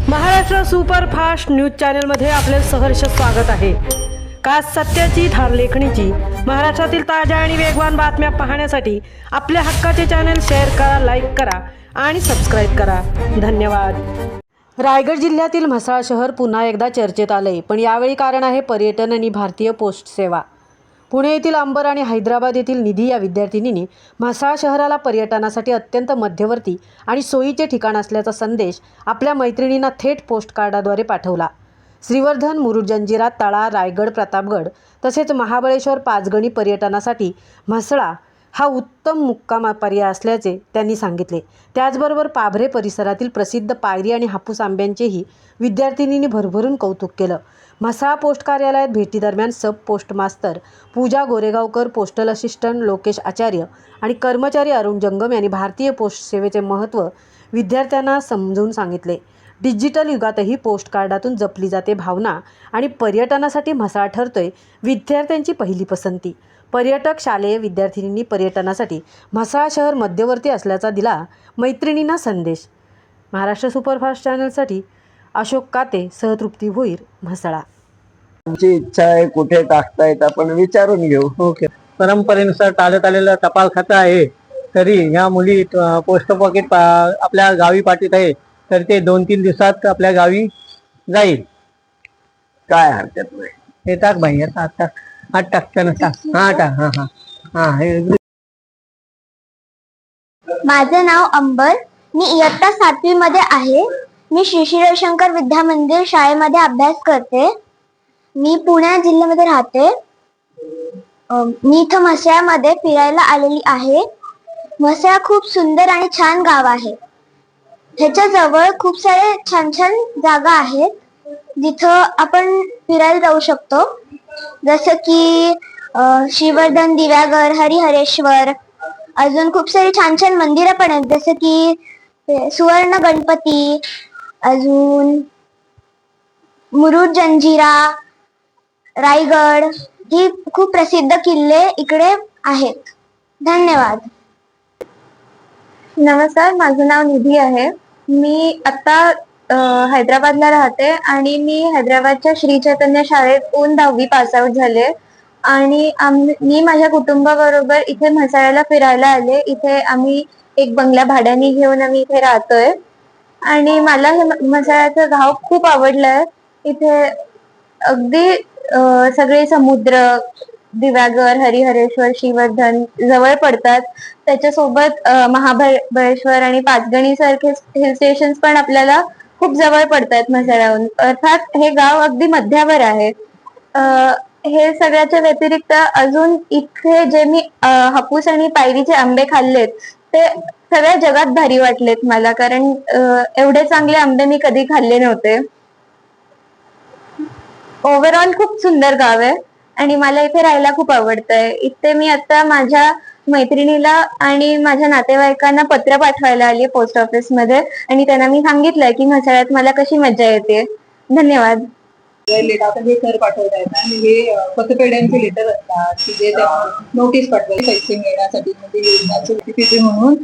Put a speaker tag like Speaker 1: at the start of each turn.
Speaker 1: Maharashtra superfast news चॅनलमध्ये आपले सहर्ष स्वागत आहे। खास सत्याची थार लेखणीची महाराष्ट्रातील ताज्या आणि वेगवान बातम्या पाहण्यासाठी आपल्या हक्काचे चॅनल शेअर करा, लाईक करा आणि सबस्क्राईब करा। धन्यवाद। रायगड जिल्ह्यातील म्हसळा शहर पुन्हा एकदा चर्चेत आले, पण यावेळी कारण आहे पर्यटन आणि भारतीय पोस्ट सेवा। पुणे येथील अंबर आणि हैदराबाद येथील निधी या विद्यार्थिनींनी म्हसळा शहराला पर्यटनासाठी अत्यंत मध्यवर्ती आणि सोयीचे ठिकाण असल्याचा संदेश आपल्या मैत्रिणींना थेट पोस्ट कार्डाद्वारे पाठवला। श्रीवर्धन, मुरुड जंजिरा, तळा, रायगड, प्रतापगड तसेच महाबळेश्वर, पाचगणी पर्यटनासाठी म्हसळा हा उत्तम मुक्काम पर्याय असल्याचे त्यांनी सांगितले। त्याचबरोबर पाभरे परिसरातील प्रसिद्ध पायरी आणि हापूस आंब्यांचेही विद्यार्थिनींनी भरभरून कौतुक केलं। म्हसळा पोस्ट कार्यालयात भेटीदरम्यान सब पोस्ट मास्तर पूजा गोरेगावकर, पोस्टल असिस्टंट लोकेश आचार्य आणि कर्मचारी अरुण जंगम यांनी भारतीय पोस्ट सेवेचे महत्त्व विद्यार्थ्यांना समजून सांगितले। डिजिटल युगातही पोस्ट कार्डातून जपली जाते भावना आणि पर्यटनासाठी म्हसळा ठरतोय विद्यार्थ्यांची पहिली पसंती। पर्यटक शालेय विद्यार्थिनींनी पर्यटनासाठी म्हसळा शहर मध्यवर्ती असल्याचा दिला मैत्रिणींना संदेश। महाराष्ट्र सुपरफास्ट चॅनलसाठी अशोक काते, सहतृप्ती भोईर, म्हसळा।
Speaker 2: आमची इच्छा आहे कुठे टाकतायत आपण विचारून घेऊ।
Speaker 3: ओके, परंपरेनुसार चालत आलेलं टपाल खातं आहे, तरी ह्या मुली पोस्ट पॉकेट आपल्या गावी पाठवत आहे, तर ते 2-3 दिवसात आपल्या गावी जाईल।
Speaker 2: काय हरकत नाही।
Speaker 3: हे टाक भाई, आठ टाकताना टाक। हा टाक, हा हा हा।
Speaker 4: माझे नाव अंबर, मी इयत्ता 7वी मध्ये आहे। मी श्री श्री रविशंकर विद्या मंदिर शाळेमध्ये अभ्यास करते। मी पुणे जिल्ह्यामध्ये राहते। मी इथं म्हसळ्यामध्ये फिरायला आलेली आहे। म्हसळा खूप सुंदर आणि छान गाव आहे। ह्याच्या जवळ खूप सारे छान छान जागा आहेत जिथं आपण फिरायला जाऊ शकतो, जसं की श्रीवर्धन, दिव्यागर, हरिहरेश्वर, अजून खूप सारी छान छान मंदिरं पण आहेत, जसं की सुवर्ण गणपती, अजून मुरुड जंजिरा, रायगड, ही खूप प्रसिद्ध किल्ले इकडे आहेत। धन्यवाद।
Speaker 5: नमस्कार, माझं नाव निधी आहे। मी आता हैदराबादला राहते आणि मी हैदराबादच्या श्री चैतन्य शाळेतून 10वी पास आउट झाले आणि मी माझ्या कुटुंबाबरोबर इथे म्हसळ्याला फिरायला आले। इथे आम्ही एक बंगला भाड्याने घेऊन आम्ही इथे राहतोय आणि मला हे म्हसळ्याचं गाव खूप आवडलंय। इथे अगदी सगळे समुद्र, दिव्यागर, हरिहरेश्वर, श्रीवर्धन जवळ पडतात। त्याच्यासोबत महाबळेश्वर आणि पाचगणी सारखे हिल स्टेशन्स पण आपल्याला खूप जवळ पडतात म्हसळ्याहून, अर्थात हे गाव अगदी मध्यावर आहे। हे सगळ्याच्या व्यतिरिक्त अजून इथे जे मी हापूस आणि पायरीचे आंबे खाल्लेत ते सगळ्या जगात भारी वाटलेत मला, कारण एवढे चांगले आंबे मी कधी खाल्ले नव्हते। ओव्हरऑल खूप सुंदर गाव आहे आणि मला इथे राहायला खूप आवडतंय। इथे मी आता माझ्या मैत्रिणीला आणि माझ्या नातेवाईकांना पत्र पाठवायला आली पोस्ट ऑफिस मध्ये आणि त्यांना मी सांगितलंय की म्हसळ्यात मला कशी मजा येते। धन्यवाद।
Speaker 6: आता हे सर पाठवतायत आणि हे पतपेढ्यांचे लेटर असतात की जे नोटीस पाठवायचे पैसे मिळण्यासाठी, म्हणजे योजनाचे म्हणून